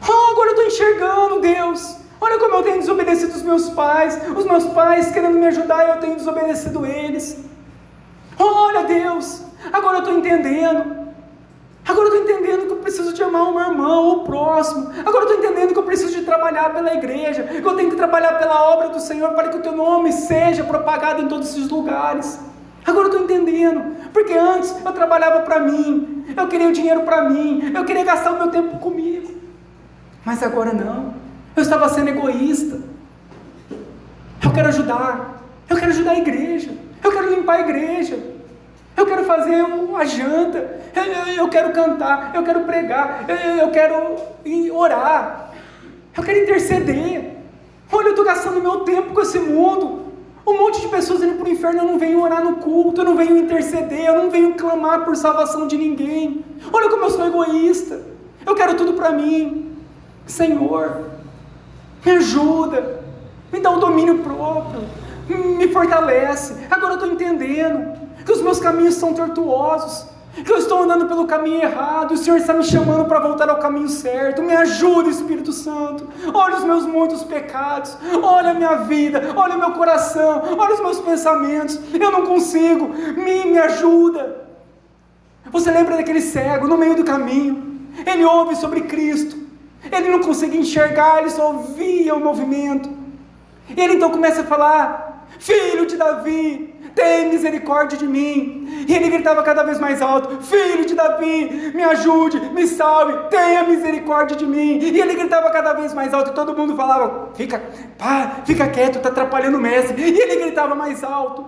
A: Agora eu estou enxergando, Deus, olha como eu tenho desobedecido os meus pais querendo me ajudar, eu tenho desobedecido eles. Olha, Deus, agora eu estou entendendo que eu preciso de amar o meu irmão, o próximo, agora eu estou entendendo que eu preciso de trabalhar pela igreja, que eu tenho que trabalhar pela obra do Senhor, para que o teu nome seja propagado em todos esses lugares. Agora eu estou entendendo, porque antes eu trabalhava para mim, eu queria o dinheiro para mim, eu queria gastar o meu tempo comigo, mas agora não, eu estava sendo egoísta. Eu quero ajudar a igreja, eu quero limpar a igreja, eu quero fazer a janta, eu quero cantar, eu quero pregar, eu quero orar, eu quero interceder. Olha, eu estou gastando meu tempo com esse mundo, um monte de pessoas indo para o inferno, eu não venho orar no culto, eu não venho interceder, eu não venho clamar por salvação de ninguém. Olha como eu sou egoísta, eu quero tudo para mim. Senhor, me ajuda, me dá um domínio próprio, me fortalece. Agora eu estou entendendo que os meus caminhos são tortuosos, que eu estou andando pelo caminho errado, e o Senhor está me chamando para voltar ao caminho certo. Me ajuda, Espírito Santo, olha os meus muitos pecados, olha a minha vida, olha o meu coração, olha os meus pensamentos, eu não consigo, me ajuda. Você lembra daquele cego no meio do caminho, ele ouve sobre Cristo, ele não conseguia enxergar, ele só ouvia o movimento, e ele então começa a falar: filho de Davi, tem misericórdia de mim. E ele gritava cada vez mais alto: filho de Davi, me ajude, me salve, tenha misericórdia de mim. E ele gritava cada vez mais alto, e todo mundo falava: fica quieto, está atrapalhando o mestre. E ele gritava mais alto.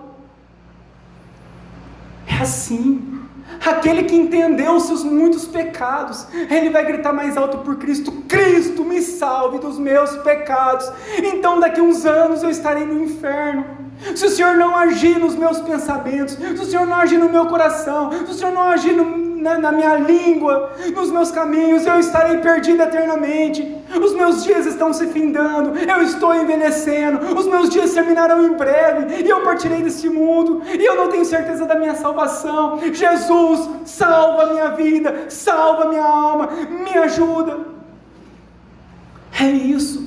A: É assim, aquele que entendeu os seus muitos pecados, ele vai gritar mais alto por Cristo: Cristo, me salve dos meus pecados. Então daqui a uns anos eu estarei no inferno, se o Senhor não agir nos meus pensamentos, se o Senhor não agir no meu coração, se o Senhor não agir na minha língua, nos meus caminhos, eu estarei perdido eternamente. Os meus dias estão se findando, eu estou envelhecendo, os meus dias terminarão em breve, e eu partirei desse mundo, e eu não tenho certeza da minha salvação. Jesus, salva a minha vida, salva a minha alma, me ajuda. É isso.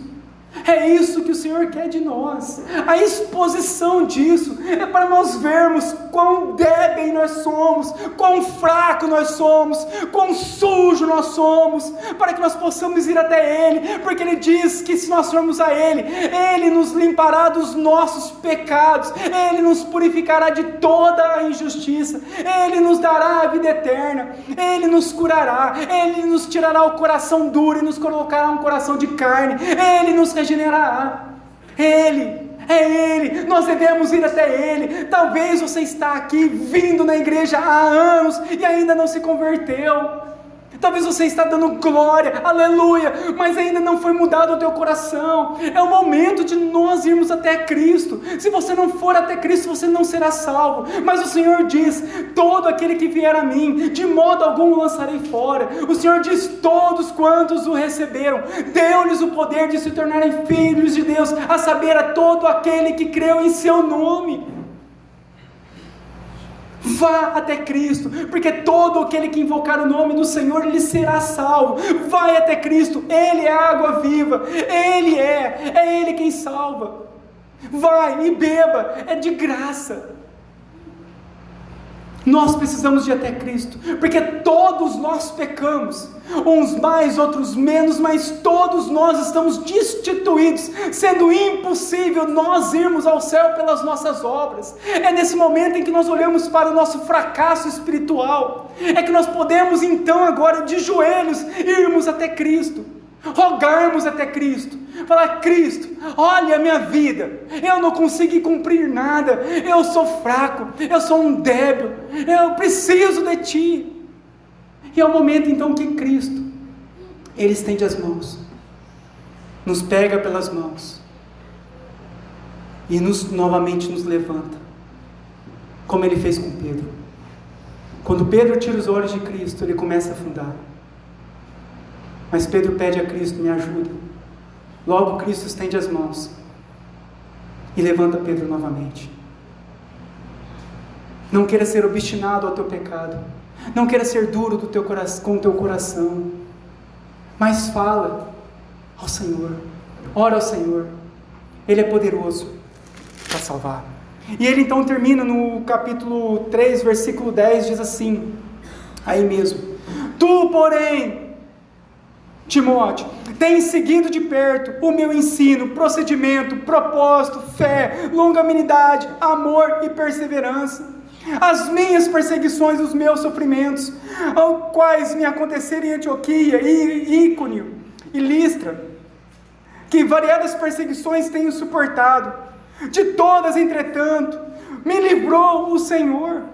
A: É isso que o Senhor quer de nós. A exposição disso é para nós vermos quão débil nós somos, quão fraco nós somos, quão sujo nós somos, para que nós possamos ir até Ele, porque Ele diz que se nós formos a Ele, Ele nos limpará dos nossos pecados, Ele nos purificará de toda a injustiça, Ele nos dará a vida eterna, Ele nos curará, Ele nos tirará o coração duro e nos colocará um coração de carne, Ele nos regenerará. É Ele, nós devemos ir até Ele. Talvez você está aqui vindo na igreja há anos e ainda não se converteu. Talvez você está dando glória, aleluia, mas ainda não foi mudado o teu coração. É o momento de nós irmos até Cristo. Se você não for até Cristo, você não será salvo. Mas o Senhor diz: todo aquele que vier a mim, de modo algum o lançarei fora. O Senhor diz: todos quantos o receberam, deu-lhes o poder de se tornarem filhos de Deus, a saber, a todo aquele que creu em seu nome. Vá até Cristo, porque todo aquele que invocar o nome do Senhor, ele será salvo. Vai até Cristo, Ele é a água viva, é Ele quem salva. Vai e beba, é de graça. Nós precisamos de ir até Cristo, porque todos nós pecamos, uns mais, outros menos, mas todos nós estamos destituídos, sendo impossível nós irmos ao céu pelas nossas obras. É nesse momento em que nós olhamos para o nosso fracasso espiritual, é que nós podemos então agora de joelhos irmos até Cristo, rogarmos até Cristo, falar: Cristo, olha a minha vida, eu não consigo cumprir nada, eu sou fraco, eu sou um débil, eu preciso de Ti. E é o momento então que Cristo, Ele estende as mãos, nos pega pelas mãos e novamente nos levanta, como Ele fez com Pedro. Quando Pedro tira os olhos de Cristo, ele começa a afundar, mas Pedro pede a Cristo: me ajuda. Logo Cristo estende as mãos e levanta Pedro novamente. Não queira ser obstinado ao teu pecado, não queira ser duro com o teu coração, mas fala ao Senhor, ora ao Senhor, Ele é poderoso para salvar. E ele então termina no capítulo 3, versículo 10, diz assim, aí mesmo: tu, porém, Timóteo, tens seguido de perto o meu ensino, procedimento, propósito, fé, longanimidade, amor e perseverança, as minhas perseguições e os meus sofrimentos, aos quais me aconteceram em Antioquia, Íconio e Listra, que variadas perseguições tenho suportado. De todas, entretanto, me livrou o Senhor.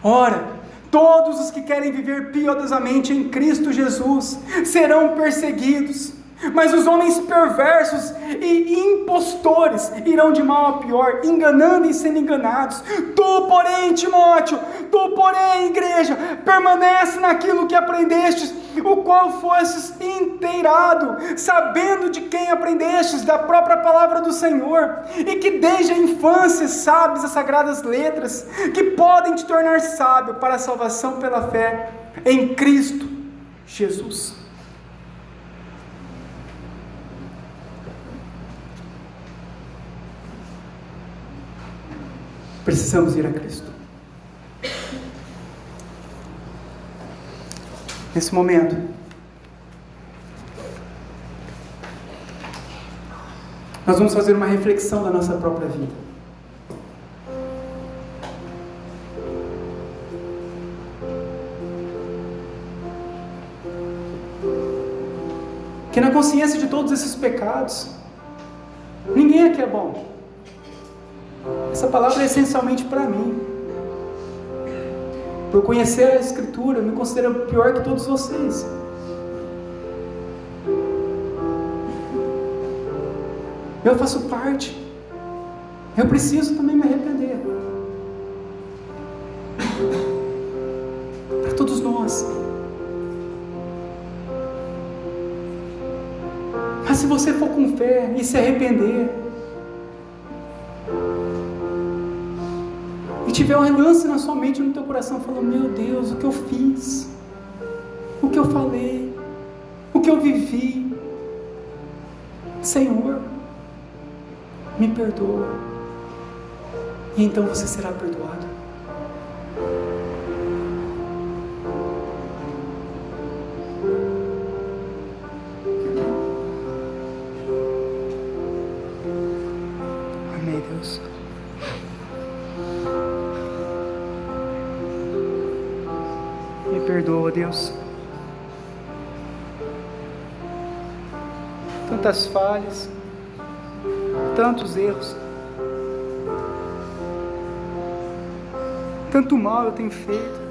A: Ora, todos os que querem viver piedosamente em Cristo Jesus serão perseguidos, mas os homens perversos e impostores irão de mal a pior, enganando e sendo enganados. Tu, porém, Timóteo, tu, porém, igreja, permanece naquilo que aprendestes, o qual fostes inteirado, sabendo de quem aprendestes, da própria palavra do Senhor, e que desde a infância sabes as sagradas letras, que podem te tornar sábio para a salvação pela fé em Cristo Jesus. Precisamos ir a Cristo. Nesse momento, nós vamos fazer uma reflexão da nossa própria vida. Que na consciência de todos esses pecados, ninguém aqui é bom. Essa palavra é essencialmente para mim. Por conhecer a Escritura, eu me considero pior que todos vocês. Eu faço parte. Eu preciso também me arrepender. Para todos nós. Mas se você for com fé e se arrepender, e tiver um relance na sua mente e no teu coração, falando: meu Deus, o que eu fiz, o que eu falei, o que eu vivi, Senhor, me perdoa. E então você será perdoado. Amém, Deus. Me perdoa, Deus. Tantas falhas, tantos erros, tanto mal eu tenho feito.